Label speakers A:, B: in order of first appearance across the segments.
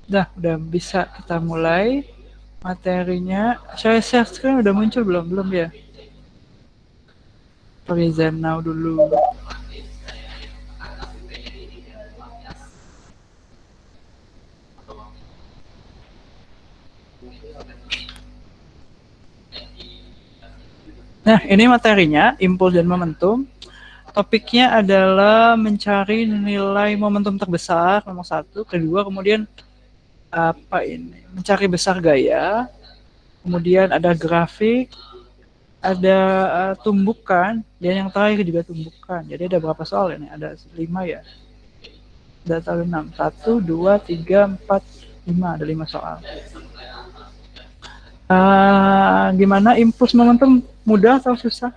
A: Udah bisa kita mulai materinya. Saya share screen udah muncul belum? Belum ya? Present now dulu. Nah, ini materinya, impuls dan momentum. Topiknya adalah mencari nilai momentum terbesar, nomor satu. Kedua, kemudian apa ini? Mencari besar gaya. Kemudian ada grafik, ada tumbukan, dan yang terakhir juga tumbukan. Jadi ada berapa soal ini? Ada 5 ya? Data 6. 1, 2, 3, 4, 5. Ada 5 soal. Gimana impuls momentum mudah atau susah?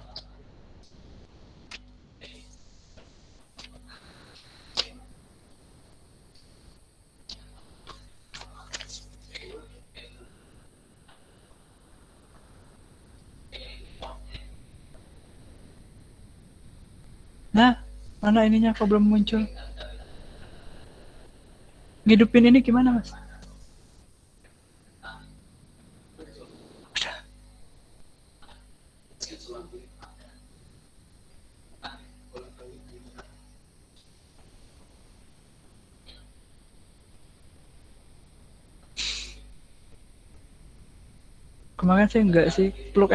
A: Nah, mana ininya kok belum muncul? Ngidupin ini gimana, Mas? Kemarin sih enggak sih. Plug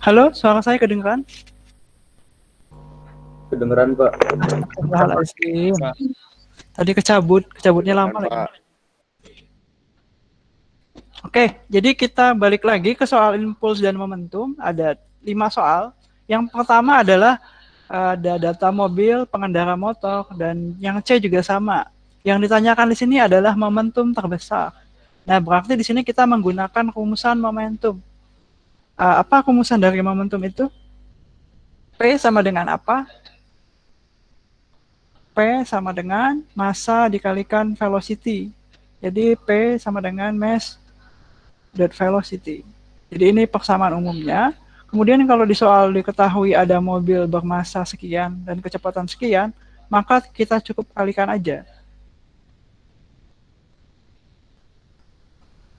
A: Halo, suara saya kedengeran?
B: Kedengeran, Pak.
A: Astagfirullahaladzim. Tadi kecabutnya lama lagi.
B: Pak.
A: Oke, jadi kita balik lagi ke soal impuls dan momentum. Ada 5 soal. Yang pertama adalah ada data mobil, pengendara motor, dan yang C juga sama. Yang ditanyakan di sini adalah momentum terbesar. Nah, berarti di sini kita menggunakan rumusan momentum. Apa rumusan dari momentum itu? P sama dengan apa? P sama dengan massa dikalikan velocity. Jadi P sama dengan mass dot velocity. Jadi ini persamaan umumnya. Kemudian kalau di soal diketahui ada mobil bermassa sekian dan kecepatan sekian, maka kita cukup kalikan aja.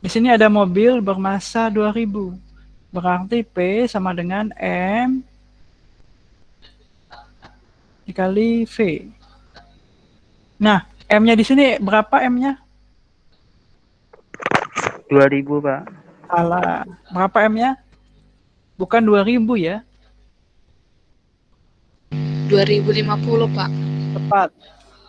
A: Di sini ada mobil bermassa 2000. Berarti P sama dengan M dikali V. Nah, M-nya di sini berapa M-nya?
C: 2000, Pak.
A: Salah. Berapa M-nya? Bukan 2000 ya.
D: 2050, Pak.
A: Tepat.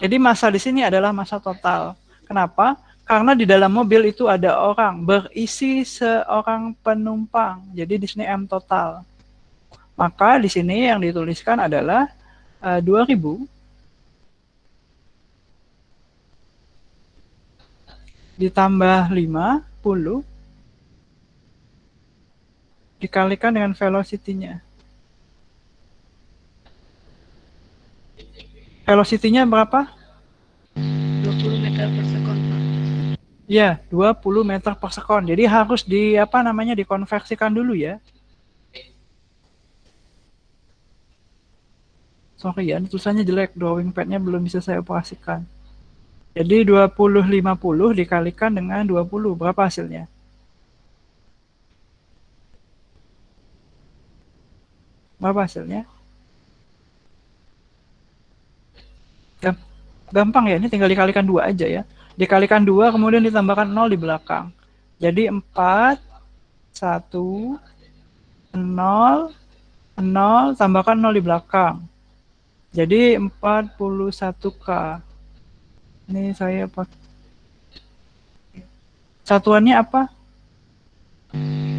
A: Jadi massa di sini adalah massa total. Kenapa? Karena di dalam mobil itu ada orang, berisi seorang penumpang. Jadi di sini M total. Maka di sini yang dituliskan adalah 2000 ditambah 50 dikalikan dengan velocity-nya. Velocity-nya berapa?
D: 20 meter per sekon, Pak.
A: Ya, 20 meter per sekon. Jadi harus dikonversikan dulu ya. Sorry ya, tulisannya jelek, drawing pad-nya belum bisa saya operasikan. Jadi 20-50 dikalikan dengan 20, berapa hasilnya? Berapa hasilnya? Gampang ya, ini tinggal dikalikan 2 aja ya. Dikalikan 2, kemudian ditambahkan 0 di belakang. Jadi 4, 1, 0, 0, tambahkan 0 di belakang. Jadi 41K. Ini saya pakai. Satuannya apa?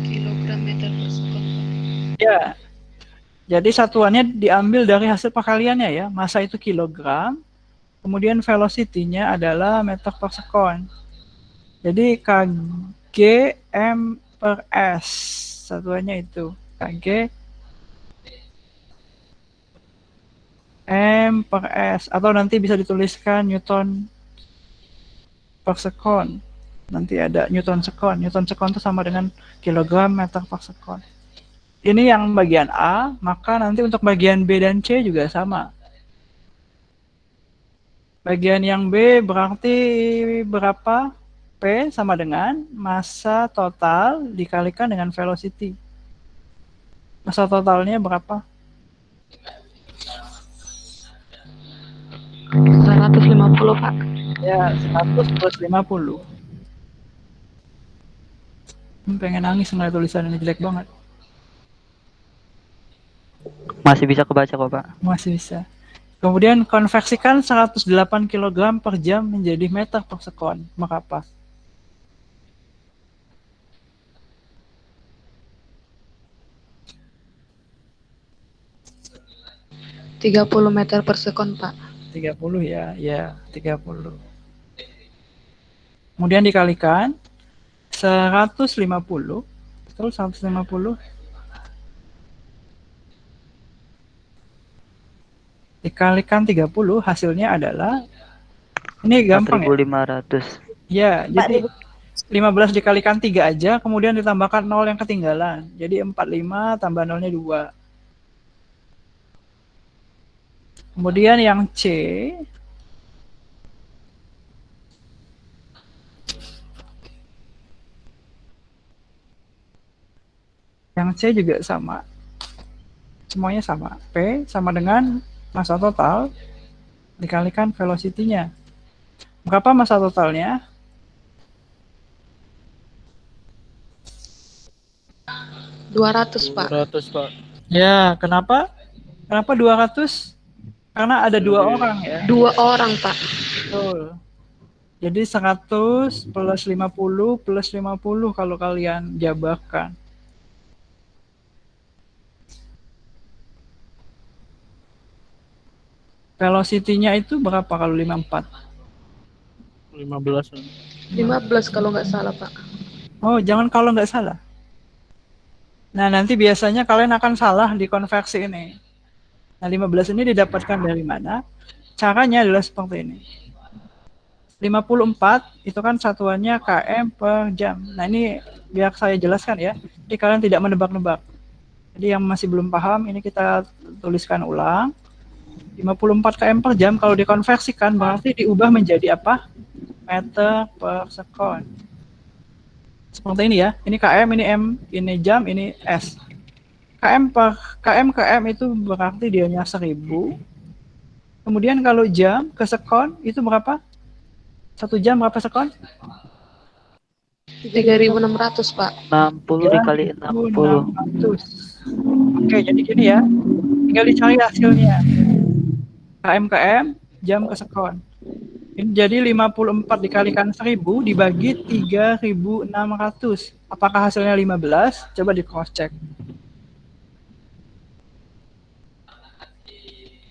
D: Kilogram meter per sekon, Pak.
A: Ya. Jadi satuannya diambil dari hasil perkaliannya ya. Massa itu kilogram. Kemudian velocity-nya adalah meter per sekon. Jadi Kg M per S. Satuannya itu. Kg M per S. Atau nanti bisa dituliskan Newton per sekon. Nanti ada Newton sekon. Newton sekon itu sama dengan kilogram meter per sekon. Ini yang bagian A, maka nanti untuk bagian B dan C juga sama. Bagian yang B berarti berapa? P sama dengan massa total dikalikan dengan velocity. Massa totalnya berapa?
D: 150, Pak.
A: Ya, 100 plus 50. Pengen nangis ngeliat tulisan ini, jelek banget.
C: Masih bisa kebaca kok, Pak.
A: Masih bisa. Kemudian konversikan 108 kg per jam menjadi meter per sekon. Maka apa?
D: .30 meter per sekon, Pak.
A: 30 ya, ya 30. Kemudian dikalikan 150. Betul 150. Dikalikan 30, hasilnya adalah, ini gampang ya.
C: 4500.
A: Ya, jadi 15 dikalikan 3 aja, kemudian ditambahkan 0 yang ketinggalan. Jadi 45 tambah 0-nya 2. Kemudian yang C, yang C juga sama. Semuanya sama. P sama dengan massa total dikalikan velocity-nya. Berapa massa totalnya?
D: 200 Pak.
B: 200 Pak.
A: Ya, kenapa? Kenapa 200? Karena ada dua
B: Lebih.
A: orang ya.
D: 2 orang Pak.
A: Betul. Jadi 100 plus 50 plus 50 kalau kalian jabarkan. Velocity-nya itu berapa kalau 54?
B: 15.
D: 15 kalau nggak salah Pak.
A: Oh, jangan kalau nggak salah. Nah, nanti biasanya kalian akan salah di konversi ini. Nah, 15 ini didapatkan dari mana? Caranya adalah seperti ini. 54 itu kan satuannya km per jam. Nah, ini biar saya jelaskan ya. Jadi kalian tidak menebak-nebak. Jadi yang masih belum paham, ini kita tuliskan ulang. 54 km per jam kalau dikonversikan berarti diubah menjadi apa? Meter per sekon. Seperti ini ya. Ini km, ini m, ini jam, ini s. km itu berarti dianya 1000. Kemudian kalau jam ke sekon itu berapa? 1 jam berapa sekon?
D: 3.600 Pak.
C: 60 dikali 60.
A: 600. Oke, jadi gini ya. Tinggal dicari hasilnya. km, jam ke sekon. Ini jadi 54 dikalikan 1000 dibagi 3600. Apakah hasilnya 15? Coba di cross check.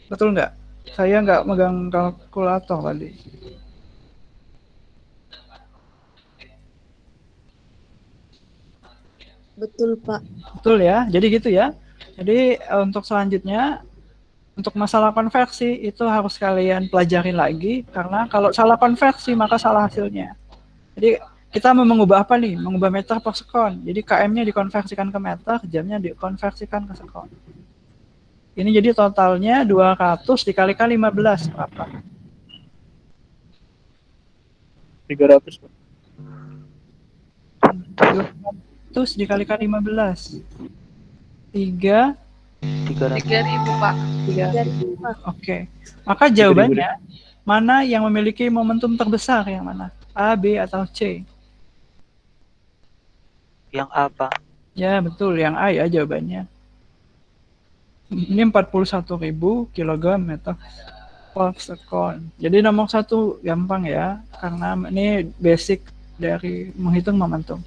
A: Betul nggak? Saya nggak megang kalkulator tadi.
D: Betul Pak.
A: Betul ya, jadi gitu ya. Jadi untuk selanjutnya, untuk masalah konversi itu harus kalian pelajarin lagi, karena kalau salah konversi maka salah hasilnya. Jadi kita mau mengubah apa nih? Mengubah meter per sekon. Jadi km-nya dikonversikan ke meter, jamnya dikonversikan ke sekon. Ini jadi totalnya 200 dikalikan 15 berapa?
B: 300 Pak.
A: 200 dikalikan 15. 3
D: 3.000 Pak.
A: 3.000. Oke. Maka jawabannya mana yang memiliki momentum terbesar, yang mana? A, B atau C?
C: Yang apa?
A: Ya, betul, yang A ya jawabannya. Ini 41.000 kg meter per sekon. Jadi nomor 1 gampang ya, karena ini basic dari menghitung momentum.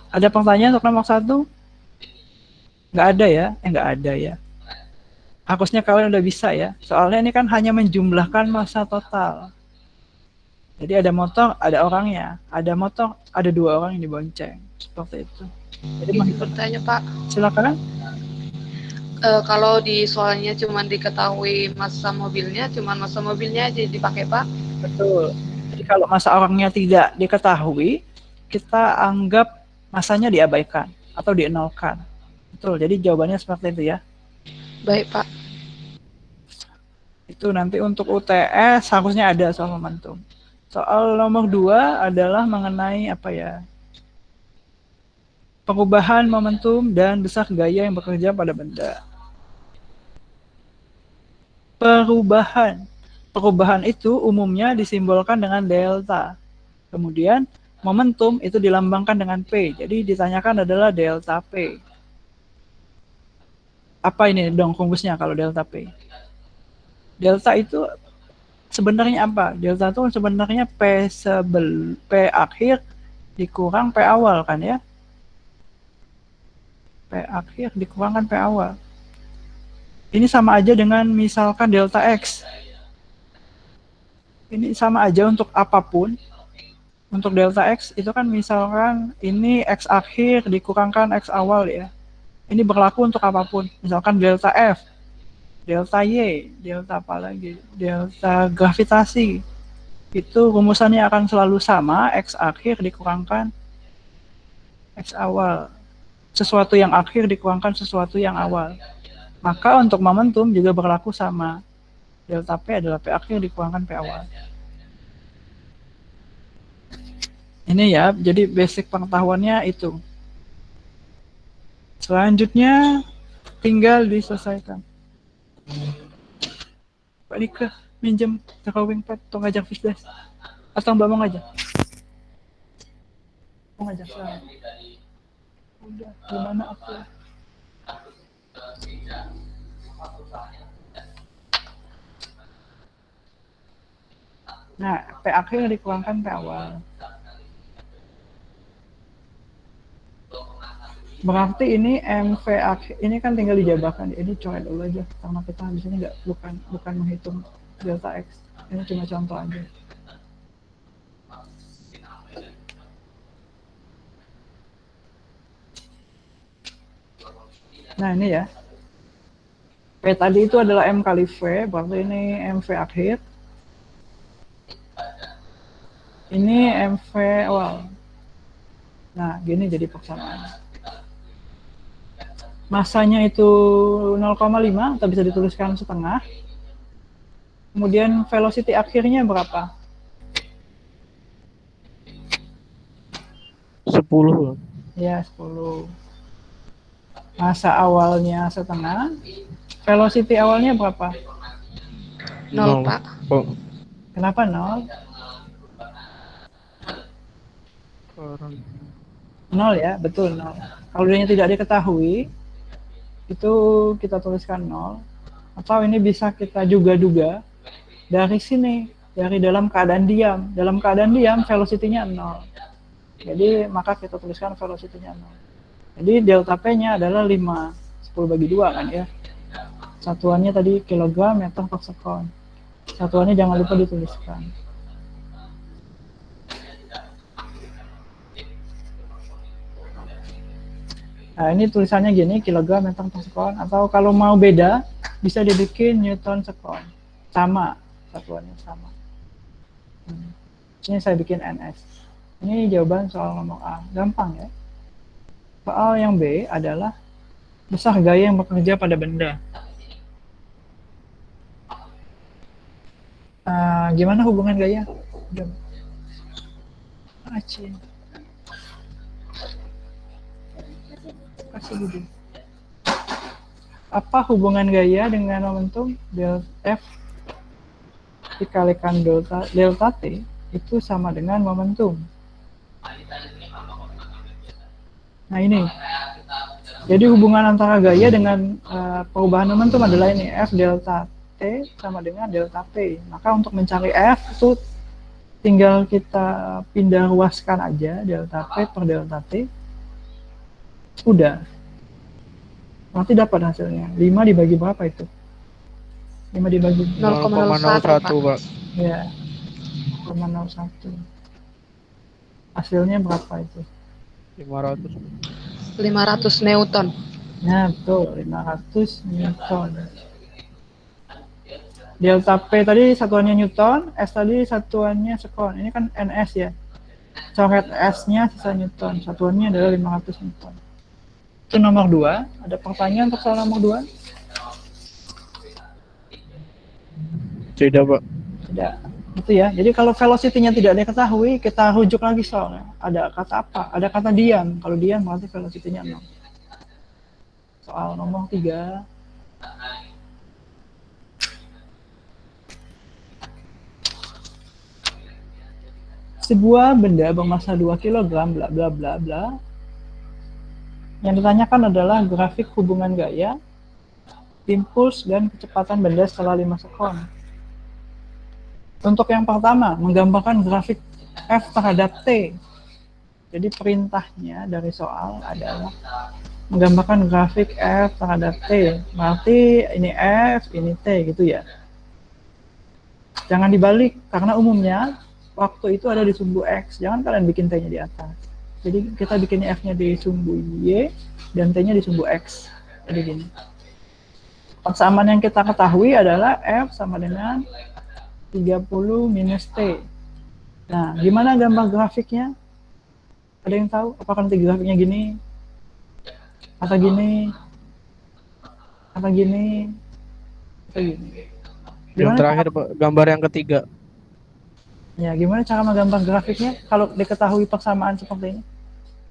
A: Ada pertanyaan untuk nomor 1? Nggak ada ya? Nggak ada ya. Harusnya kalian udah bisa ya. Soalnya ini kan hanya menjumlahkan massa total. Jadi ada motor, ada orangnya. Ada motor, ada 2 orang yang dibonceng. Seperti itu. Jadi
D: Ini bertanya Pak.
A: silakan.
D: Kalau di soalnya cuma diketahui massa mobilnya, cuma massa mobilnya aja dipakai Pak.
A: Betul. Jadi kalau massa orangnya tidak diketahui, kita anggap massanya diabaikan atau dienolkan. Betul. Jadi jawabannya seperti itu ya.
D: Baik Pak.
A: Itu nanti untuk UTS harusnya ada soal momentum. Soal nomor 2 adalah mengenai apa ya? Perubahan momentum dan besar gaya yang bekerja pada benda. Perubahan itu umumnya disimbolkan dengan delta. Kemudian momentum itu dilambangkan dengan P. Jadi ditanyakan adalah delta P. Apa ini dong rumusnya kalau delta P? Delta itu sebenarnya apa? Delta itu sebenarnya P akhir dikurang P awal kan ya? P akhir dikurangkan P awal. Ini sama aja dengan misalkan delta X. Ini sama aja untuk apapun. Untuk delta X itu kan misalkan ini X akhir dikurangkan X awal ya. Ini berlaku untuk apapun. Misalkan delta F, delta Y, delta apa lagi? Delta gravitasi. Itu rumusannya akan selalu sama, X akhir dikurangkan X awal. Sesuatu yang akhir dikurangkan sesuatu yang awal. Maka untuk momentum juga berlaku sama. Delta P adalah P akhir dikurangkan P awal. Ini ya, jadi basic pengetahuannya itu. Selanjutnya tinggal diselesaikan. Pak Dika, minjem drawing pad atau ngajak fishdash? Atau Mbak mau ngajak? Mau ngajak sekarang? udah gimana aku. Nah, P akhir dikurangkan P awal. Berarti ini MV akhir ini kan tinggal dijabarkan. Ini coret dulu aja karena kita di sini nggak bukan menghitung delta X. Ini cuma contoh aja. Nah, ini ya. P tadi itu adalah M kali V, berarti ini MV akhir. Ini MV awal. Nah, gini jadi persamaan. Masanya itu 0,5 atau bisa dituliskan setengah. Kemudian velocity akhirnya berapa?
B: 10.
A: Ya, 10. Masa awalnya setengah. Velocity awalnya berapa?
D: 0, Pak.
B: Oh,
A: Kenapa 0? 0 ya, betul 0. Kalau dia tidak diketahui, itu kita tuliskan 0. Atau ini bisa kita juga duga dari sini, dari dalam keadaan diam. Dalam keadaan diam, velocity-nya 0. Jadi, maka kita tuliskan velocity-nya 0. Jadi, delta P-nya adalah 5. 10 bagi 2 kan ya. Satuannya tadi kilogram meter per sekon. Satuannya jangan lupa dituliskan. Nah, ini tulisannya gini, kilogram meter per sekon. Atau kalau mau beda, bisa dibikin newton sekon. Sama, satuannya sama. Ini saya bikin NS. Ini jawaban soal nomor A. Gampang ya. Soal yang B adalah besar gaya yang bekerja pada benda. Gimana hubungan gaya? Aceh. Kasih dulu. Apa hubungan gaya dengan momentum delta F dikalikan delta T itu sama dengan momentum? Nah ini. Jadi hubungan antara gaya dengan perubahan momentum adalah ini, F delta T sama dengan delta P. Maka untuk mencari F itu tinggal kita pindah ruaskan aja delta P per delta T. Udah. Nanti dapat hasilnya. 5 dibagi berapa itu? 5 dibagi
D: 0,01, Pak.
A: Ya. 0,01. Hasilnya berapa itu?
B: 500.
D: 500 Newton.
A: Nah, betul. 500 Newton. Delta P tadi satuannya Newton, S tadi satuannya sekon. Ini kan NS ya. Coret S-nya sisa Newton. Satuannya adalah 500 Newton. Itu nomor 2. Ada pertanyaan untuk soal nomor 2?
B: Tidak, Pak.
A: Tidak. Itu ya. Jadi kalau velocity-nya tidak diketahui, kita rujuk lagi soalnya. Ada kata apa? Ada kata diam. Kalau diam berarti velocity-nya 0. Soal nomor 3. Sebuah benda bermasa 2 kg bla bla bla bla. Yang ditanyakan adalah grafik hubungan gaya, impuls, dan kecepatan benda setelah 5 sekon. Untuk yang pertama, menggambarkan grafik F terhadap T. Jadi perintahnya dari soal adalah menggambarkan grafik F terhadap T. Berarti ini F, ini T gitu ya. Jangan dibalik, karena umumnya waktu itu ada di sumbu X. Jangan kalian bikin T-nya di atas. Jadi kita bikin F-nya di sumbu Y dan T-nya di sumbu X. Jadi gini. Persamaan yang kita ketahui adalah F sama dengan 30 minus T. Nah, gimana gambar grafiknya? Ada yang tahu? Apakah nanti grafiknya gini? Atau gini? Atau gini? Atau gini?
B: Yang terakhir, Pak. Gambar yang ketiga.
A: Ya, gimana cara menggambar grafiknya kalau diketahui persamaan seperti ini?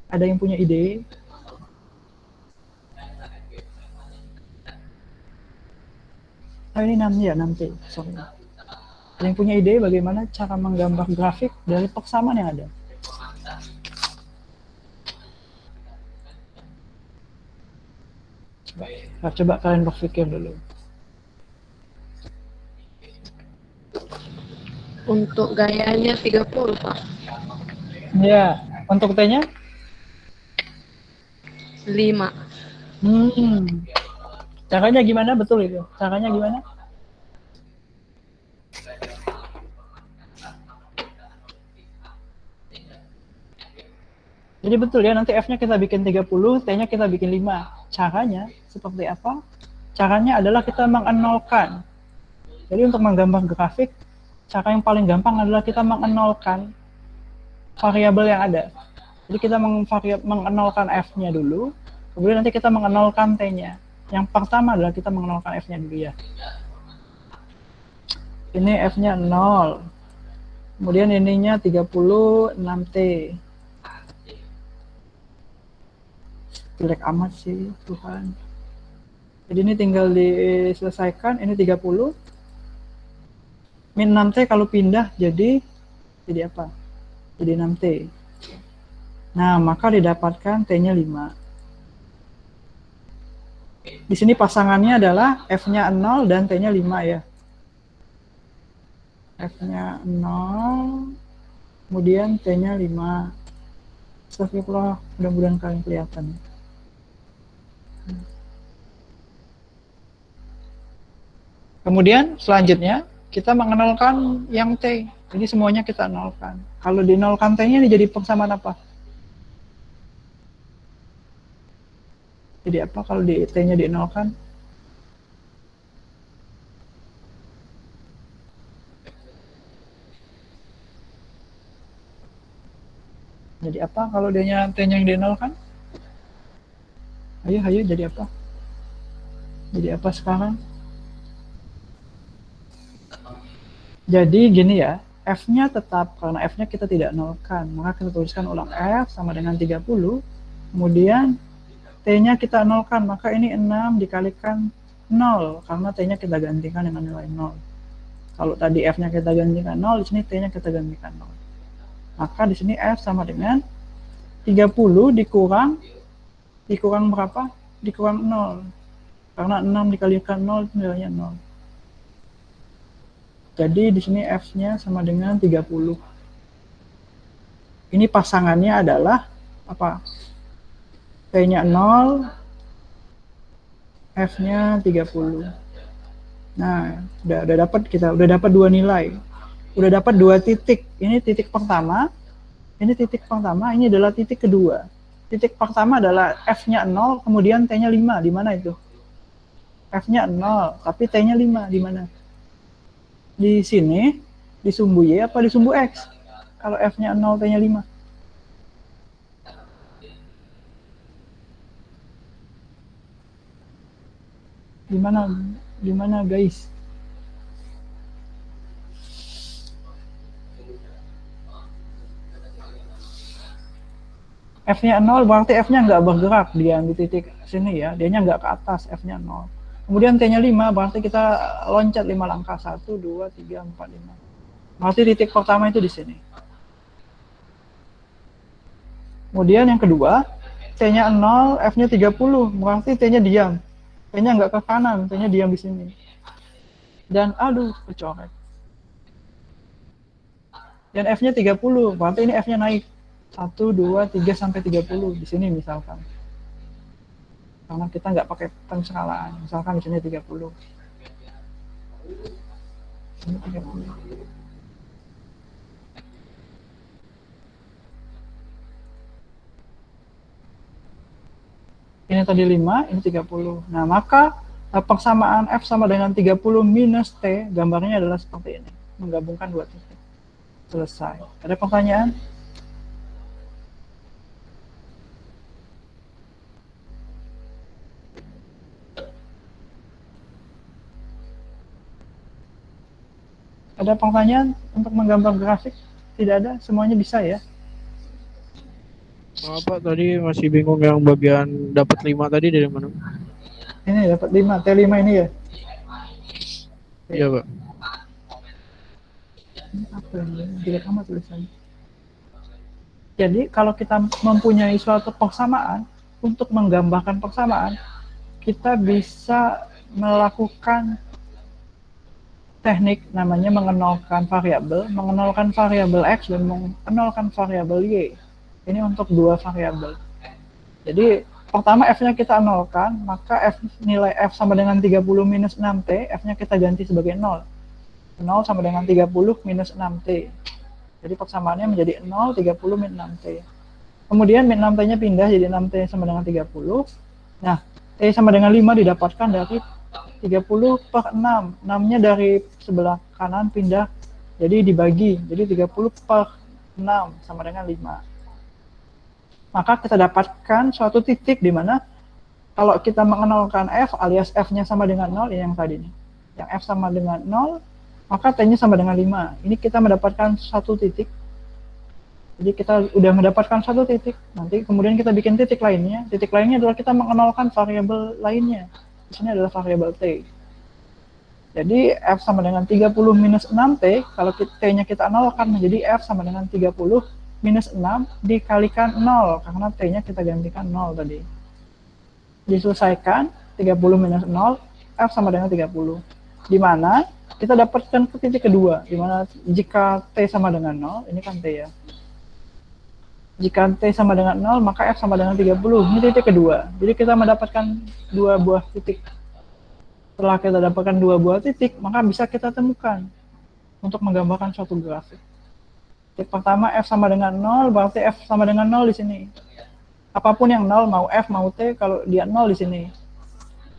A: Ada yang punya ide? Oh, ini 6 ya, nanti. Sorry. Ada yang punya ide bagaimana cara menggambar grafik dari persamaan yang ada? Coba kalian berpikir dulu.
D: Untuk gayanya 30, Pak.
A: Ya, untuk T-nya?
D: 5.
A: Caranya gimana? Betul itu. Caranya gimana? Jadi betul ya, nanti F-nya kita bikin 30, T-nya kita bikin 5. Caranya seperti apa? Caranya adalah kita mengenolkan. Jadi untuk menggambar grafik, cara yang paling gampang adalah kita mengenolkan variabel yang ada. Jadi kita mengenolkan F-nya dulu, kemudian nanti kita mengenolkan T-nya. Yang pertama adalah kita mengenolkan F-nya dulu ya. Ini F-nya 0. Kemudian ininya 36T. Jelek amat sih, Tuhan. Jadi ini tinggal diselesaikan, ini 30. Min 6T kalau pindah jadi apa? Jadi 6T. Nah, maka didapatkan T-nya 5. Di sini pasangannya adalah F-nya 0 dan T-nya 5 ya. F-nya 0, kemudian T-nya 5. Astagfirullah, mudah-mudahan kalian kelihatan. Kemudian selanjutnya kita mengenalkan yang T. Jadi semuanya kita nolkan. Kalau dinolkan T-nya ini jadi persamaan apa? Jadi apa kalau di T-nya dinolkan? Jadi apa kalau T-nya yang dinolkan? Ayo jadi apa? Jadi apa sekarang? Jadi gini ya, F-nya tetap, karena F-nya kita tidak nolkan, maka kita tuliskan ulang F sama dengan 30, kemudian T-nya kita nolkan, maka ini 6 dikalikan 0, karena T-nya kita gantikan dengan nilai 0. Kalau tadi F-nya kita gantikan 0, di sini T-nya kita gantikan 0. Maka di sini F sama dengan 30 dikurang berapa? Dikurang 0. Karena 6 dikalikan 0 itu nilainya 0. Jadi di sini F-nya sama dengan 30. Ini pasangannya adalah apa? T-nya 0, F-nya 30. Nah, udah dapat dua nilai. Udah dapat 2 titik. Ini titik pertama, ini adalah titik kedua. Titik pertama adalah F-nya 0, kemudian T-nya 5. Di mana itu? F-nya 0, tapi T-nya 5. Di mana? Di sini, di sumbu Y apa di sumbu X? Kalau F-nya 0, T-nya 5. Di mana guys? F-nya 0 berarti F-nya nggak bergerak, dia di titik sini ya, dia nggak ke atas, F-nya 0. Kemudian T-nya 5, berarti kita loncat 5 langkah. 1, 2, 3, 4, 5. Berarti titik pertama itu di sini. Kemudian yang kedua, T-nya 0, F-nya 30. Berarti T-nya diam. T-nya nggak ke kanan, T-nya diam di sini. Dan aduh, kecoret. Dan F-nya 30, berarti ini F-nya naik. 1, 2, 3, sampai 30. Di sini misalkan. Karena kita nggak pakai penskalaan, misalkan di sini 30. Ini 30. Ini tadi 5, ini 30. Nah, maka persamaan F sama dengan 30 minus T, gambarnya adalah seperti ini. Menggabungkan 2 titik. Selesai. Ada pertanyaan? Ada pertanyaan untuk menggambar grafik? Tidak ada, semuanya bisa ya?
B: Apa tadi masih bingung yang bagian dapat 5 tadi dari mana?
A: Ini dapat 5, T5 ini ya?
B: Iya, Pak.
A: Ini apa ini? Jelek amat tulisannya. Jadi kalau kita mempunyai suatu persamaan, untuk menggambarkan persamaan, kita bisa melakukan teknik namanya mengenolkan variabel X dan mengenolkan variabel Y. Ini untuk dua variabel. Jadi pertama F-nya kita nolkan, maka nilai F sama dengan 30 minus 6T, F-nya kita ganti sebagai 0. 0 sama dengan 30 minus 6T. Jadi persamaannya menjadi 0, 30 min 6T. Kemudian min 6T-nya pindah jadi 6T sama dengan 30. Nah, T sama dengan 5 didapatkan dari 30 per 6. 6-nya dari sebelah kanan pindah, jadi dibagi. Jadi 30 per 6 sama dengan 5. Maka kita dapatkan suatu titik di mana kalau kita mengenalkan F alias F-nya sama dengan 0, ini yang tadi nih. Yang F sama dengan 0, maka T-nya sama dengan 5. Ini kita mendapatkan satu titik. Jadi kita udah mendapatkan satu titik. Nanti kemudian kita bikin titik lainnya. Titik lainnya adalah kita mengenalkan variabel lainnya. Di sini adalah variabel T. Jadi F sama dengan 30 minus 6T, kalau T-nya kita nolkan menjadi F sama dengan 30 minus 6 dikalikan 0, karena T-nya kita gantikan 0 tadi. Diselesaikan, 30 minus 0, F sama dengan 30. Di mana kita dapatkan ke titik kedua, di mana jika T sama dengan 0, ini kan T ya. Jika T sama dengan 0, maka F sama dengan 30. Ini titik kedua. Jadi kita mendapatkan dua buah titik. Setelah kita dapatkan dua buah titik, maka bisa kita temukan untuk menggambarkan suatu grafik. Titik pertama F sama dengan 0, berarti F sama dengan 0 di sini. Apapun yang 0, mau F, mau T, kalau dia 0 di sini.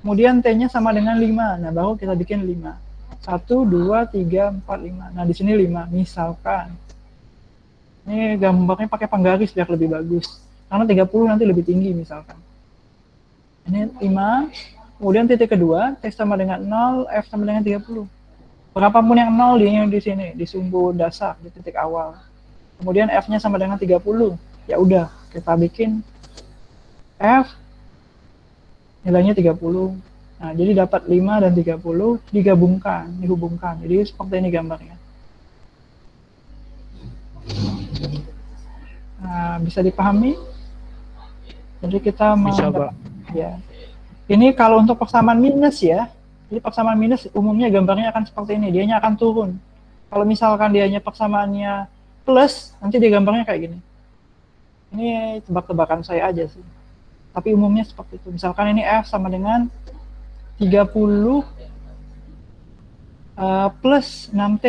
A: Kemudian T-nya sama dengan 5, nah baru kita bikin 5. 1, 2, 3, 4, 5. Nah di sini 5, misalkan. Ini gambarnya pakai penggaris biar lebih bagus. Karena 30 nanti lebih tinggi misalkan. Ini 5, kemudian titik kedua, T sama dengan 0, F sama dengan 30. Berapapun yang 0 di sini, di sumbu dasar, di titik awal. Kemudian F-nya sama dengan 30. Ya udah, kita bikin F nilainya 30. Nah, jadi dapat 5 dan 30 dihubungkan. Jadi seperti ini gambarnya. Nah, bisa dipahami? Jadi kita
B: Bisa, Pak.
A: Ya. Ini kalau untuk persamaan minus ya. Jadi persamaan minus umumnya gambarnya akan seperti ini, dianya akan turun. Kalau misalkan dianya persamaannya plus, nanti dia gambarnya kayak gini. Ini tebak-tebakan saya aja sih. Tapi umumnya seperti itu. Misalkan ini F sama dengan 30 plus 6T.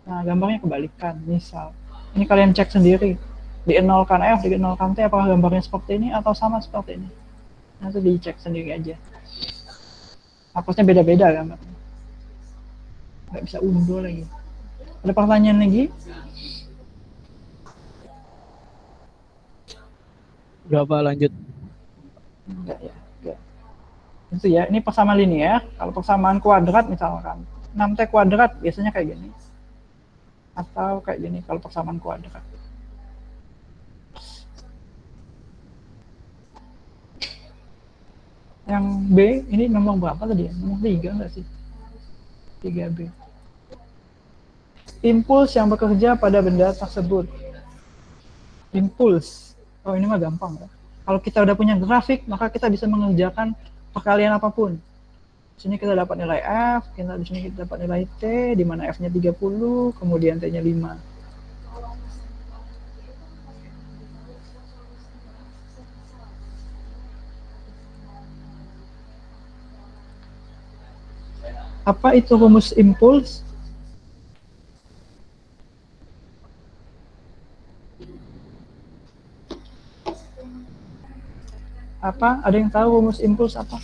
A: Nah, gambarnya kebalikan. Misal, ini kalian cek sendiri. Di-nolkan F, di-nolkan T, apakah gambarnya seperti ini atau sama seperti ini. Nanti dicek sendiri aja. Hapusnya beda-beda gambarnya. Nggak bisa unduh lagi. Ada pertanyaan lagi?
B: Berapa lanjut?
A: Enggak ya. Enggak. Itu ya, ini persamaan linear. Kalau persamaan kuadrat misalkan 6T kuadrat biasanya kayak gini. Atau kayak gini kalau persamaan kuadrat. Yang B, ini nomor berapa tadi ya? Nomor 3 enggak sih? 3B. Impuls yang bekerja pada benda tersebut. Impuls. Oh, ini mah gampang ya. Kalau kita udah punya grafik, maka kita bisa mengerjakan perkalian apapun. Di sini kita dapat nilai F, di sini kita dapat nilai T, di mana F-nya 30, kemudian T-nya 5. Apa itu rumus impuls? Apa? Ada yang tahu rumus impuls apa?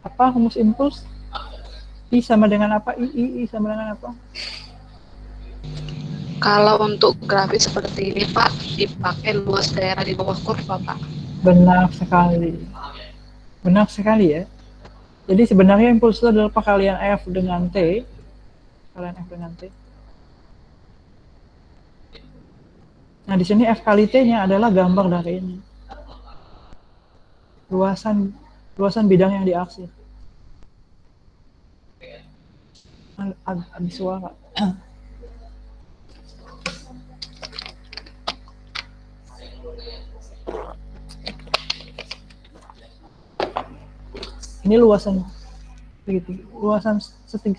A: Apa rumus impuls? I sama dengan apa? I sama dengan apa?
D: Kalau untuk grafik seperti ini Pak, dipakai luas daerah di bawah kurva Pak.
A: Benar sekali. Benar sekali ya. Jadi sebenarnya impuls itu adalah perkalian F dengan T. Perkalian F dengan T. Nah, di sini F kali T-nya adalah gambar dari ini. Luasan Luasan bidang yang diarsir. Habis suara. Ini luasan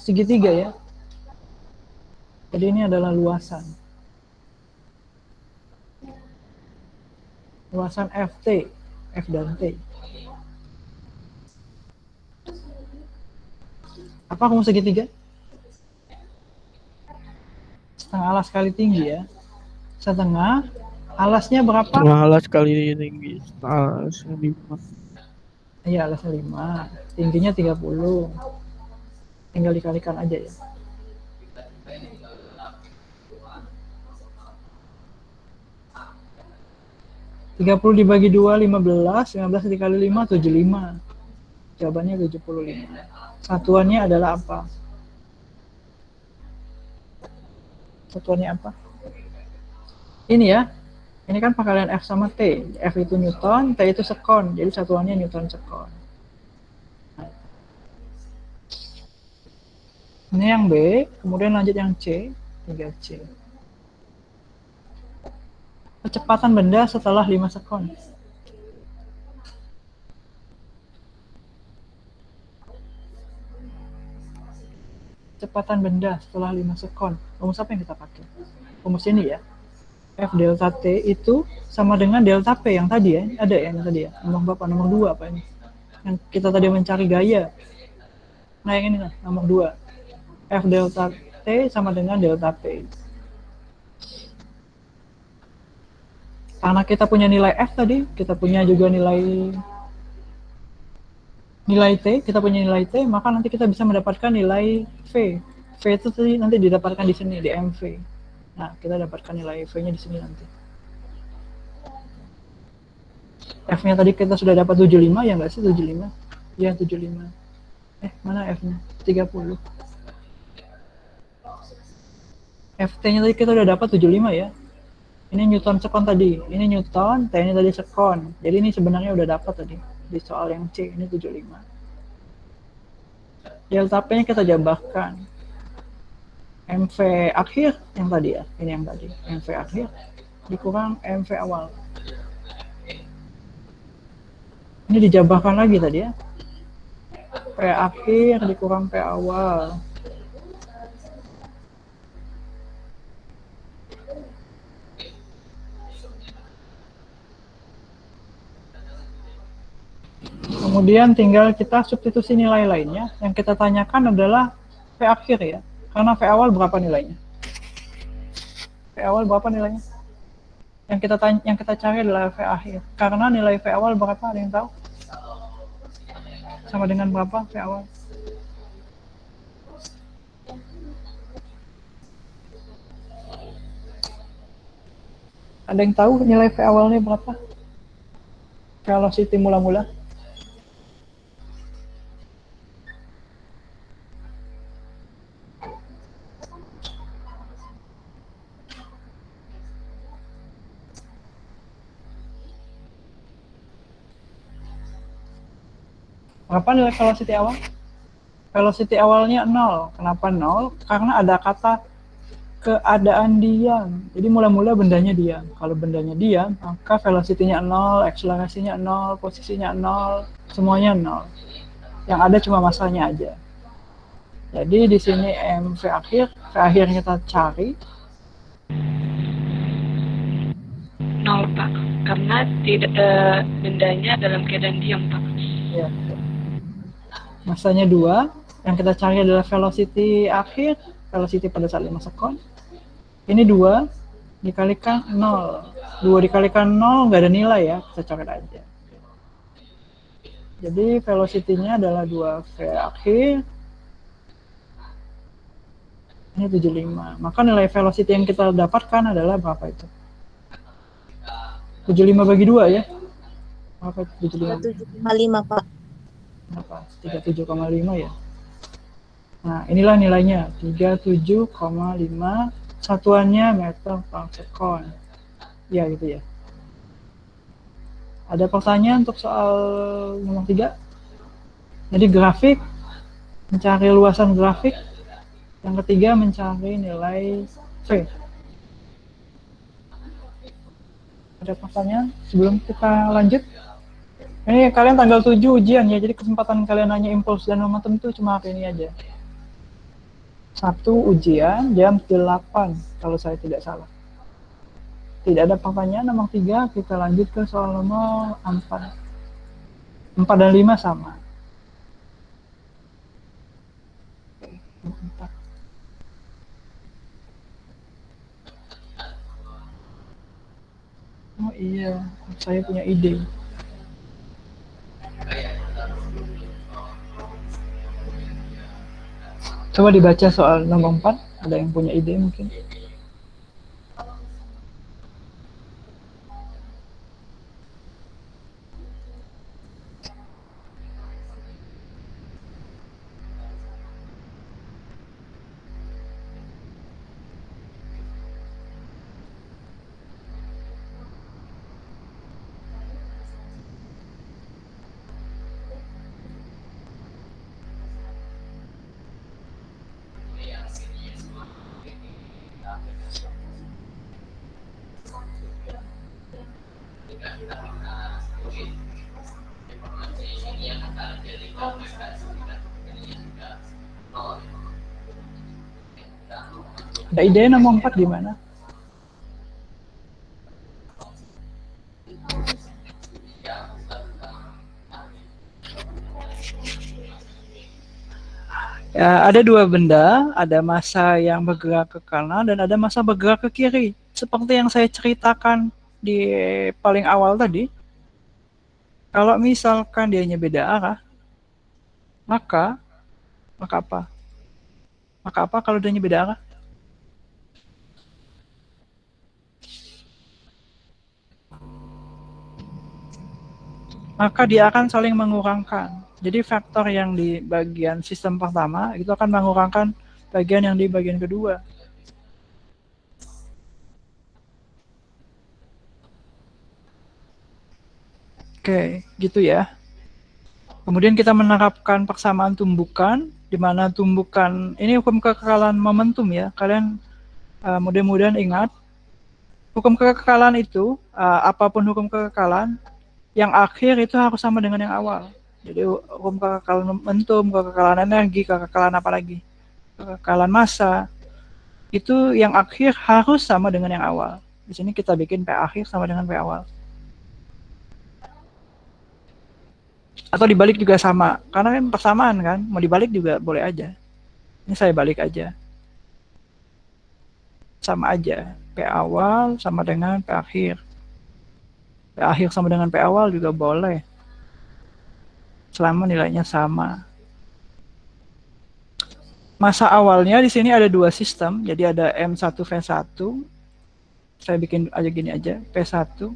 A: segitiga ya. Jadi ini adalah luasan. Luasan FT, F dan T. Apa kamu segitiga? Setengah alas kali tinggi ya. Setengah, alasnya berapa?
B: Setengah alas kali tinggi. Alasnya 5.
A: Iya, alasnya 5. Tingginya 30. Tinggal dikalikan aja ya. Tiga puluh dibagi 2, 15. 15 dikali 5, 75. Jawabannya 75. Satuannya adalah apa? Satuannya apa? Ini ya. Ini kan pangkalian F sama T. F itu Newton, T itu sekon. Jadi satuannya Newton sekon. Ini yang B, kemudian lanjut yang C, 3C. Kecepatan benda setelah 5 sekon. Kecepatan benda setelah 5 sekon. Rumus apa yang kita pakai? Rumus ini ya. F delta T itu sama dengan delta P yang tadi ya. Ada yang tadi ya. Nomor berapa? Nomor 2 apa ini? Yang kita tadi mencari gaya. Nah yang ini nah, nomor 2. F delta T sama dengan delta P. Karena kita punya nilai F tadi, kita punya juga nilai T, kita punya nilai T, maka nanti kita bisa mendapatkan nilai V. V itu tadi nanti didapatkan di sini, di MV. Nah, kita dapatkan nilai V-nya di sini nanti. F-nya tadi kita sudah dapat 75, ya nggak sih 75? Ya, 75. Mana F-nya? 30. Ft-nya tadi kita udah dapat 75 ya. Ini Newton sekon tadi. Ini Newton, T-nya tadi sekon. Jadi ini sebenarnya udah dapat tadi. Di soal yang C, ini 75. Delta P-nya kita jambahkan. MV akhir yang tadi ya, ini yang tadi, MV akhir dikurang MV awal. Ini dijambahkan lagi tadi ya. P akhir dikurang P awal. Kemudian tinggal kita substitusi nilai lainnya. Yang kita tanyakan adalah P akhir ya. Karena V awal berapa nilainya? V awal berapa nilainya? Yang kita cari adalah V akhir. Karena nilai V awal berapa? Ada yang tahu? Sama dengan berapa V awal? Ada yang tahu nilai V awalnya berapa? Velocity mula-mula. Berapa nilai velocity awal? Velocity awalnya 0. Kenapa 0? Karena ada kata keadaan diam. Jadi mula-mula bendanya diam. Kalau bendanya diam, maka velocity-nya 0, akselerasinya 0, posisinya 0, semuanya 0. Yang ada cuma masanya aja. Jadi di sini MV akhir, V akhir kita cari.
D: 0, Pak. Karena tidak bendanya dalam keadaan diam, Pak.
A: Ya. Masanya 2, yang kita cari adalah velocity akhir, velocity pada saat 5 sekon. Ini 2 dikalikan 0. 2 dikalikan 0 nggak ada nilai ya, kita coret aja. Jadi velocity-nya adalah 2V akhir. Ini 75. Maka nilai velocity yang kita dapatkan adalah berapa itu? 75 bagi 2 ya. Berapa itu 75?
E: 7,5 Pak.
A: Berapa? 37,5 ya. Nah, inilah nilainya, 37,5, satuannya meter per sekon. Ya, gitu ya. Ada pertanyaan untuk soal nomor 3? Jadi grafik, mencari luasan grafik. Yang ketiga mencari nilai V. Ada pertanyaan sebelum kita lanjut? Ini kalian tanggal 7 ujian ya, jadi kesempatan kalian nanya impuls dan momentum itu cuma hari ini aja. 1 ujian jam 8 kalau saya tidak salah. Tidak ada pertanyaan. Nomor 3 kita lanjut ke soal nomor 4. 4 dan 5 sama. Oh iya, saya punya ide. Coba dibaca soal nomor 4, ada yang punya ide mungkin? Ada ide nomor 4 gimana? Ya, ada 2 benda, ada massa yang bergerak ke kanan dan ada massa bergerak ke kiri. Seperti yang saya ceritakan di paling awal tadi, kalau misalkan dianya beda arah, maka apa? Maka apa kalau dianya beda arah? Maka dia akan saling mengurangkan. Jadi faktor yang di bagian sistem pertama itu akan mengurangkan bagian yang di bagian kedua. Oke, gitu ya. Kemudian kita menerapkan persamaan tumbukan, di mana tumbukan ini hukum kekekalan momentum ya. Kalian mudah-mudahan ingat, hukum kekekalan itu, apapun hukum kekekalan, yang akhir itu harus sama dengan yang awal. Jadi hukum kekekalan momentum, kekekalan energi, kekekalan apa lagi? Kekekalan massa, itu yang akhir harus sama dengan yang awal. Di sini kita bikin P akhir sama dengan P awal. Atau dibalik juga sama, karena kan persamaan kan, mau dibalik juga boleh aja. Ini saya balik aja. Sama aja, P awal sama dengan P akhir. P akhir sama dengan P awal juga boleh. Selama nilainya sama. Masa awalnya di sini ada 2 sistem, jadi ada M1 V1. Saya bikin aja gini aja, P1.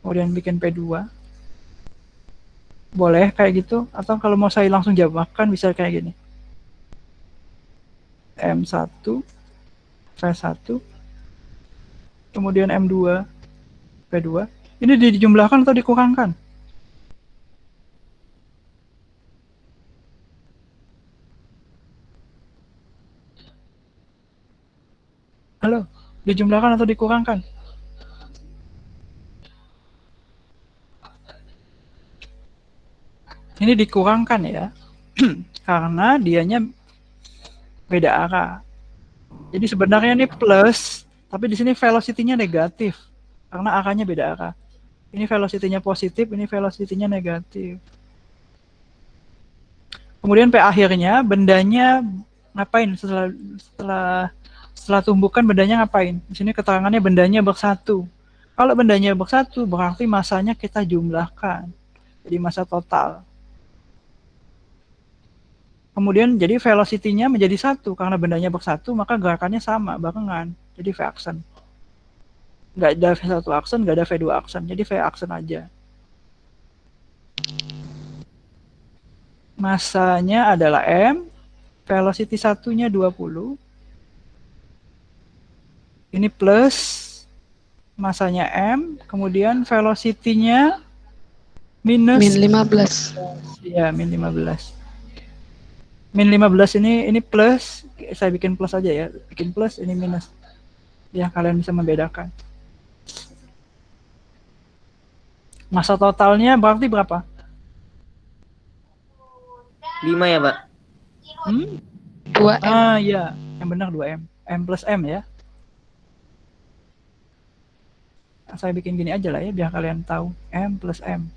A: Kemudian bikin P2. Boleh kayak gitu, atau kalau mau saya langsung jabarkan bisa kayak gini. M1 V1 kemudian M2 P2. Ini dijumlahkan atau dikurangkan? Halo, dijumlahkan atau dikurangkan? Ini dikurangkan ya, karena dianya beda arah. Jadi sebenarnya ini plus, tapi di sini velocity-nya negatif, karena arahnya beda arah. Ini velocity-nya positif, ini velocity-nya negatif. Kemudian P akhirnya, bendanya ngapain setelah tumbukan bendanya ngapain? Di sini keterangannya bendanya bersatu. Kalau bendanya bersatu berarti masanya kita jumlahkan. Jadi massa total. Kemudian jadi velocity-nya menjadi 1 karena bendanya bersatu, maka gerakannya sama, barengan. Jadi V aksen. Nggak ada V1 aksen, nggak ada V2 aksen. Jadi V aksen aja. Massanya adalah M, velocity satunya 20. Ini plus, massanya M, kemudian velocity-nya minus
E: Min 15.
A: ya min 15. Min 15 ini plus, saya bikin plus aja ya. Bikin plus, ini minus. Ya, kalian bisa membedakan. Masa totalnya berarti berapa?
F: 5 ya, Pak?
E: 2M.
A: Ah, iya. Yang benar 2M. M plus M ya. Saya bikin gini aja lah ya, biar kalian tahu. M plus M.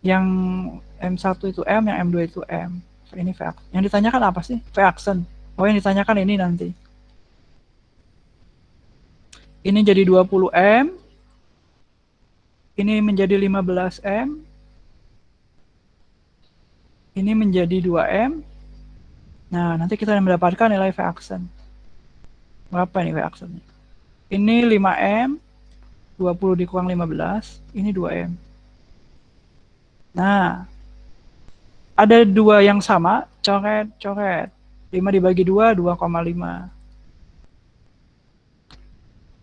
A: Yang M1 itu M, yang M2 itu M. Ini V. Yang ditanyakan apa sih? V aksen. Oh, yang ditanyakan ini nanti. Ini jadi 20M. Ini menjadi 15M. Ini menjadi 2M. Nah, nanti kita mendapatkan nilai V aksen. Berapa nih V aksennya? Ini 5M. 20 dikurang 15. Ini 2M. Nah, ada dua yang sama, coret. 5 dibagi 2, 2,5.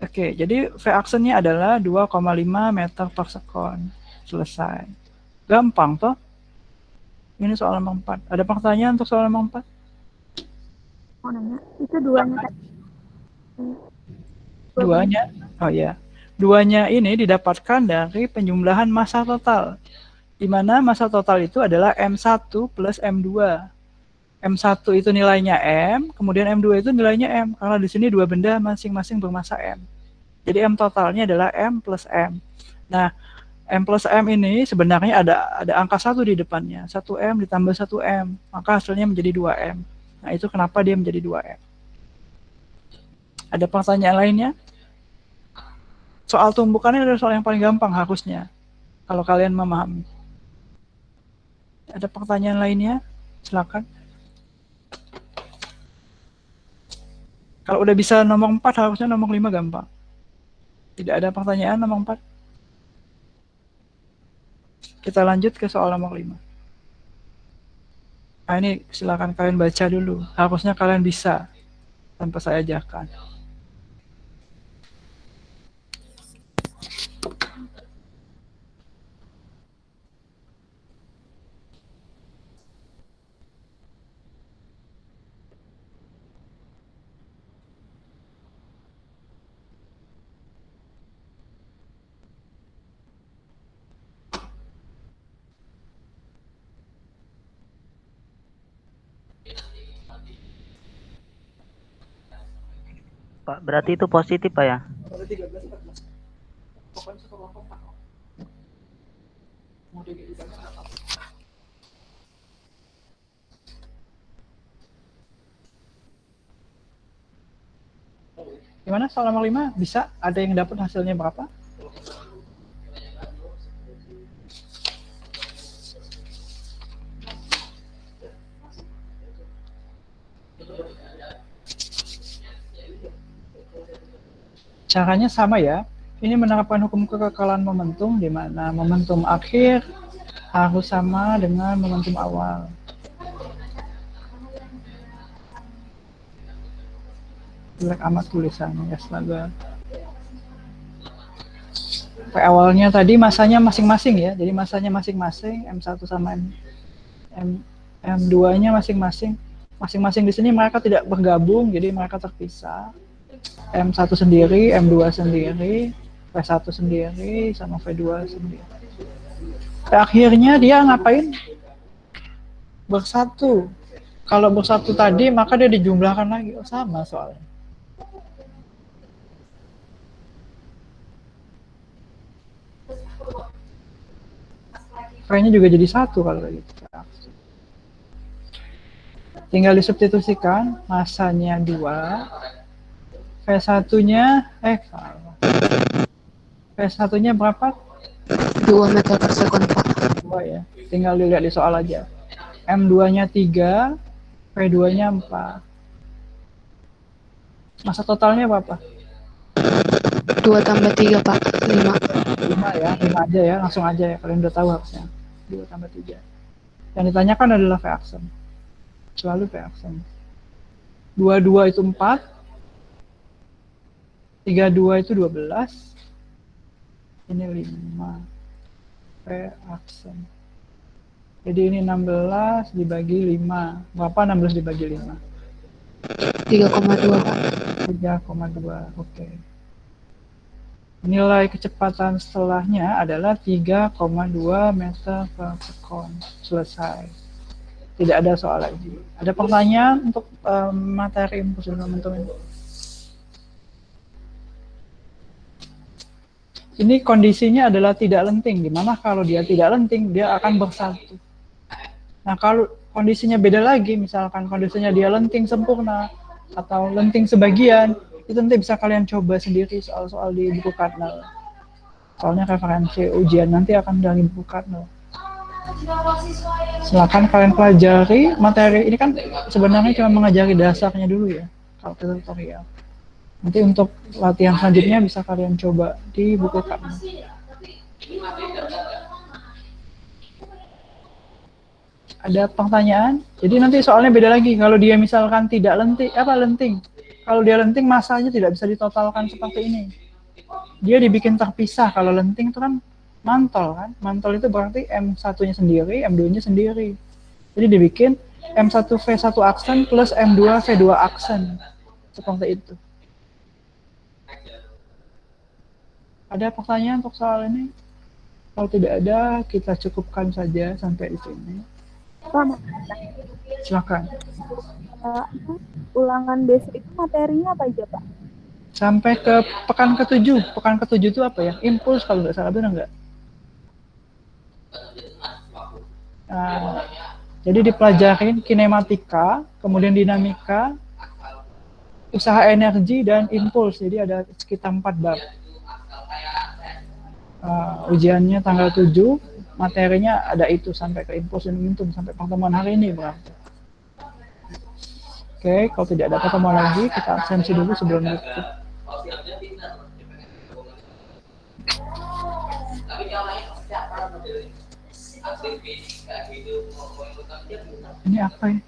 A: Oke, jadi V aksennya adalah 2,5 meter per sekon. Selesai. Gampang toh? Ini soal nomor 4. Ada pertanyaan untuk soal nomor 4?
G: Mau nanya, itu duanya tadi.
A: Duanya? Oh ya. Duanya ini didapatkan dari penjumlahan massa total. Di mana massa total itu adalah M1 plus M2. M1 itu nilainya M, kemudian M2 itu nilainya M. Karena di sini dua benda masing-masing bermassa M. Jadi M totalnya adalah M plus M. Nah, M plus M ini sebenarnya ada angka 1 di depannya. 1M ditambah 1M. Maka hasilnya menjadi 2M. Nah, itu kenapa dia menjadi 2M. Ada pertanyaan lainnya? Soal tumbukannya adalah soal yang paling gampang harusnya. Kalau kalian memahami. Ada pertanyaan lainnya? Silakan. Kalau udah bisa nomor 4, harusnya nomor 5 gampang. Tidak ada pertanyaan nomor 4? Kita lanjut ke soal nomor 5. Nah, ini silakan kalian baca dulu. Harusnya kalian bisa tanpa saya ajarkan.
C: Pak, berarti itu positif, Pak ya?
A: Gimana soal nomor 5? Bisa? Ada yang dapat hasilnya berapa? Caranya sama ya. Ini menerapkan hukum kekekalan momentum, di mana momentum akhir harus sama dengan momentum awal. Jelek amat tulisannya ya, Slaga. Awalnya tadi masanya masing-masing ya. Jadi masanya masing-masing, M1 sama M2-nya masing-masing. Masing-masing di sini mereka tidak bergabung, jadi mereka terpisah. M1 sendiri, M2 sendiri, V1 sendiri, sama V2 sendiri. Akhirnya dia ngapain? Bersatu. Kalau bersatu tadi, maka dia dijumlahkan lagi. Oh, sama soalnya. V-nya juga jadi 1 kalau gitu. Tinggal disubstitusikan, massanya 2. V1-nya, V1-nya berapa?
E: 2 meter per sekon, Pak.
A: 2 ya. Tinggal dilihat di soal aja. M2-nya 3, V2-nya 4. Massa totalnya berapa?
E: 2 tambah 3, Pak. 5.
A: 5 ya, 5 aja ya, langsung aja ya. Kalian udah tahu harusnya. 2 tambah 3. Yang ditanyakan adalah V aksen. Selalu V aksen. 22 itu 4. 32 itu 12. Ini 5. P aksen. Jadi ini 16 dibagi 5. Berapa 16 dibagi 5?
E: 3,2 Pak.
A: 3,2. Oke. Nilai kecepatan setelahnya adalah 3,2 meter per sekon. Selesai. Tidak ada soal lagi. Ada pertanyaan untuk materi impuls dan momentum ini? Ini kondisinya adalah tidak lenting. Dimana kalau dia tidak lenting, dia akan bersatu. Nah, kalau kondisinya beda lagi, misalkan kondisinya dia lenting sempurna atau lenting sebagian, itu nanti bisa kalian coba sendiri soal-soal di buku Cardinal. Soalnya referensi ujian nanti akan dari buku Cardinal. Silakan kalian pelajari materi ini, kan sebenarnya cuma mengajari dasarnya dulu ya, kalau tutorial. Nanti untuk latihan selanjutnya bisa kalian coba di buku Cardinal. Ada pertanyaan? Jadi nanti soalnya beda lagi. Kalau dia misalkan tidak lenting. Kalau dia lenting, masanya tidak bisa ditotalkan seperti ini. Dia dibikin terpisah. Kalau lenting itu kan mantol kan. Mantol itu berarti M1-nya sendiri, M2-nya sendiri. Jadi dibikin M1V1 aksen plus M2V2 aksen. Seperti itu. Ada pertanyaan untuk soal ini? Kalau tidak ada, kita cukupkan saja sampai di sini. Silakan.
G: Ulangan besok itu materinya apa aja, Pak?
A: Sampai ke pekan ke-7. Pekan ke-7 itu apa ya? Impuls kalau nggak salah, benar nggak? Nah, jadi dipelajarin kinematika, kemudian dinamika, usaha energi, dan impuls. Jadi ada sekitar 4 bab. Ujiannya tanggal 7, materinya ada itu sampai ke impuls dan momentum, sampai pertemuan hari ini berarti. Oke, kalau tidak ada pertemuan lagi, kita absensi dulu sebelum tutup. Ini apa ya?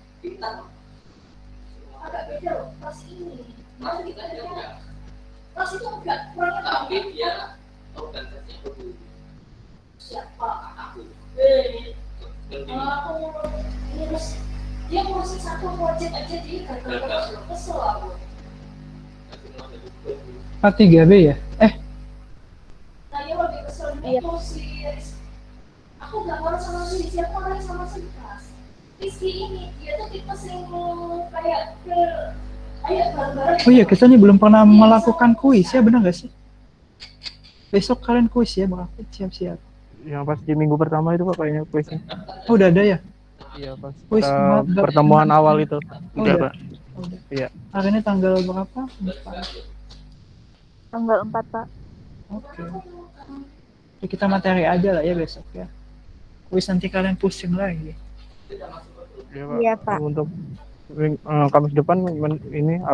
F: Dia ngurusin satu project aja dia gagal kesel aku.
A: K3B ya?
F: Saya lebih kesel itu si aku gak marah sama si siapa lagi sama si kelas. Rizky ini dia tuh tipe sing kayak kayak bareng-bareng.
A: Oh iya, kita nih belum pernah melakukan kuis ya, benar nggak sih? Besok kalian kuis ya, berarti siap-siap.
B: Yang pas di minggu pertama itu Pak kayaknya kuisnya.
A: Oh, udah ada ya?
B: Iya pas
A: Kuis
B: pertemuan awal itu.
A: Oh,
B: Udah
A: udah.
B: Pak.
A: Udah.
B: Iya.
A: Hari ini tanggal berapa?
G: Tanggal 4, Pak.
A: Oke. Jadi kita materi aja lah ya besok ya. Kuis nanti kalian pusing lagi.
B: Iya Pak.
G: Iya, Pak.
B: Untuk Kamis depan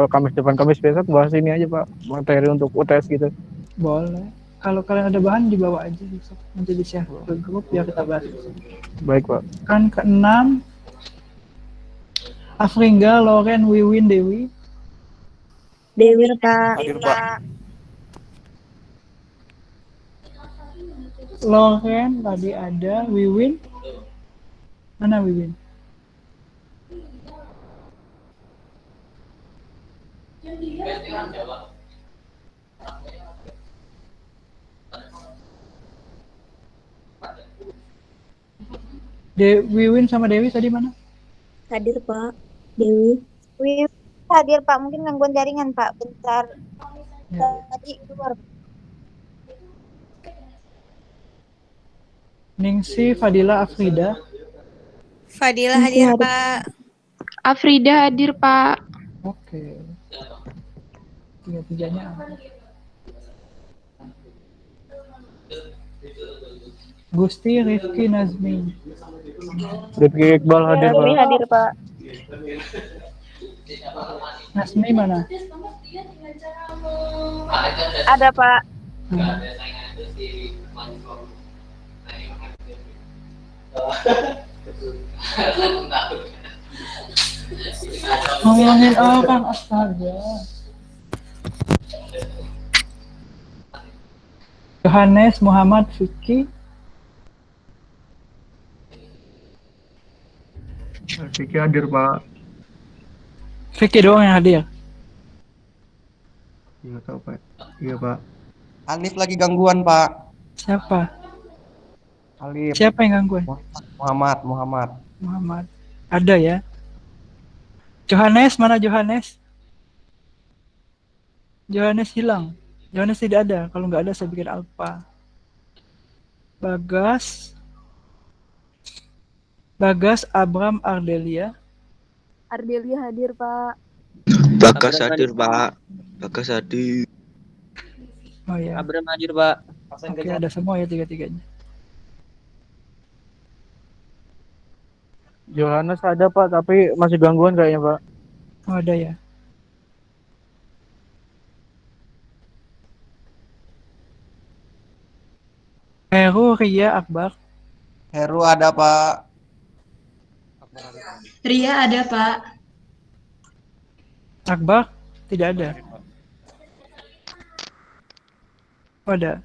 B: Kamis depan Kamis besok bahas ini aja Pak, materi untuk UTS gitu.
A: Boleh. Kalau kalian ada bahan dibawa aja besok. Nanti di-share ke grup biar kita bahas.
B: Baik Pak.
A: Kan ke-6 Afringga, Loren, Wiwin, Dewi.
G: Dewi, Pak.
B: Hadir Pak.
A: Loren tadi ada, Wiwin. Mana Wiwin? Wiwin sama Dewi tadi mana?
G: Hadir, Pak. Dewi. Wih, hadir, Pak. Mungkin gangguan jaringan, Pak. Bentar.
A: Ya.
G: Tadi keluar.
A: Ningsi, Fadila, Afrida.
H: Fadila hadir, Pak.
E: Afrida hadir, Pak.
A: Oke. Tiga-tiganya ada. Gusti, Rifki, Nazmi.
B: Rifki Iqbal hadir Pak.
G: Hadir, Pak.
A: Nazmi mana?
G: Ada, Pak.
A: Ngomongin orang, astaga. Johannes Muhammad Vicky.
B: Vicky hadir Pak.
A: Vicky doang yang hadir.
B: Iya tahu Pak. Iya Pak.
I: Alif lagi gangguan, Pak.
A: Siapa?
I: Alif.
A: Siapa yang gangguan?
I: Muhammad.
A: Ada ya. Johannes, mana Johannes? Johannes hilang. Johannes tidak ada. Kalau nggak ada saya bikin alpha. Bagas Abram Ardelia.
J: Ardelia hadir, Pak.
K: Bagas hadir, Pak. Bagas hadir.
A: Oh ya.
C: Abram hadir, Pak.
A: Oke, ada semua ya tiga-tiganya.
B: Johannes ada Pak, tapi masih gangguan kayaknya Pak.
A: Oh, ada ya. Heru Ria Akbar.
I: Heru ada, Pak.
J: Ria ada, Pak.
A: Akbar tidak ada. Oh, ada.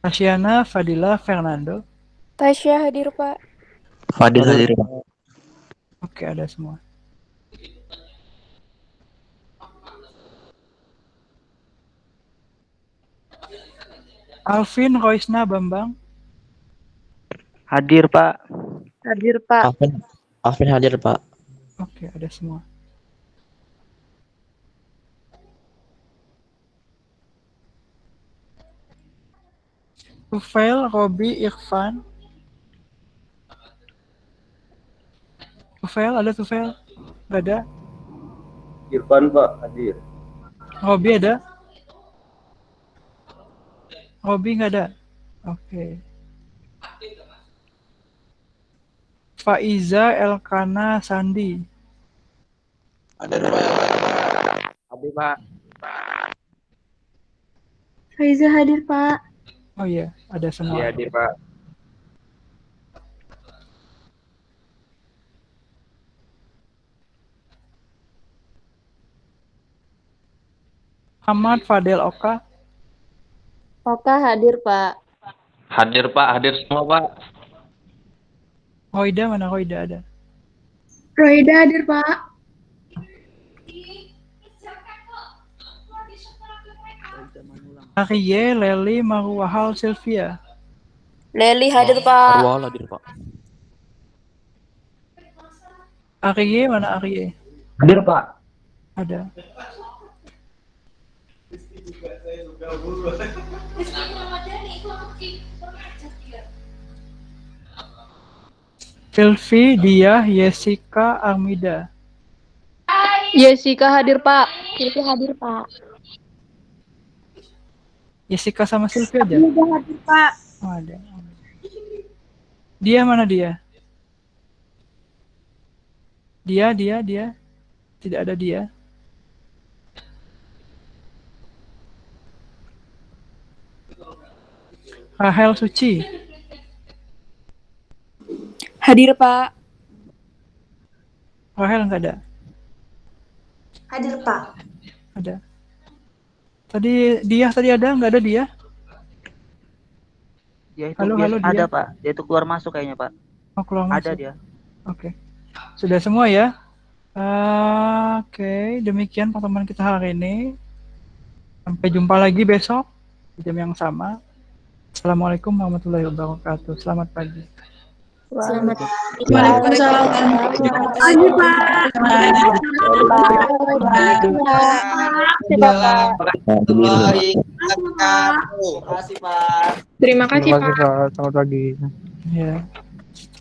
A: Tasyana Fadila Fernando.
J: Tasya hadir, Pak.
K: Fadil hadir, Pak.
A: Oke, ada semua. Alvin Roisna Bambang.
C: Hadir, Pak.
J: Hadir, Pak.
K: Alvin hadir, Pak.
A: Oke, ada semua. Tufail Robi Irfan. Tufail, ada Tufail? Gak ada?
I: Irfan, Pak, hadir.
A: Robi ada? Robi nggak ada? Oke. Faiza Elkana Sandi.
K: Hadir, Pak.
C: Hadir, Pak.
J: Faiza hadir, Pak.
A: Oh iya, ada semua.
C: Iya, hadir, Pak.
A: Ahmad Fadel Oka.
J: Oka hadir, Pak.
C: Hadir, Pak. Hadir semua, Pak.
A: Roida, mana Roida ada?
J: Roida hadir, Pak.
A: Arye, Leli, Marwahal, Sylvia.
J: Leli hadir, Pak.
K: Arwah hadir, Pak.
A: Arye, mana Arye?
C: Hadir, Pak.
A: Ada. Sylvie, Dia, Yesika, Armida.
J: Jessica hadir, Pak. Sylvia hadir, Pak.
A: Jessica sama Sylvia aja?
J: Hadir, Pak.
A: Oh, ada. Dia mana dia? Dia. Tidak ada dia. Rahel Suci.
J: Hadir, Pak.
A: Rahel nggak ada?
G: Hadir, Pak.
A: Ada. Tadi ada? Nggak ada dia?
C: Dia itu
A: Halo,
C: biasa
A: dia.
C: ada, Pak. Dia itu keluar masuk kayaknya, Pak.
A: Oh, keluar
C: Ada
A: masuk.
C: dia.
A: Oke. Sudah semua ya? Oke, demikian pertemuan kita hari ini. Sampai jumpa lagi besok di jam yang sama. Assalamualaikum warahmatullahi wabarakatuh. Selamat pagi.
J: Selamat.
H: Waalaikumsalam.
J: Hadir, Pak.
I: Terima kasih, Pak.
J: Terima kasih,
B: Terima kasih
J: Pak.
B: Pak. Selamat pagi.
A: Ya.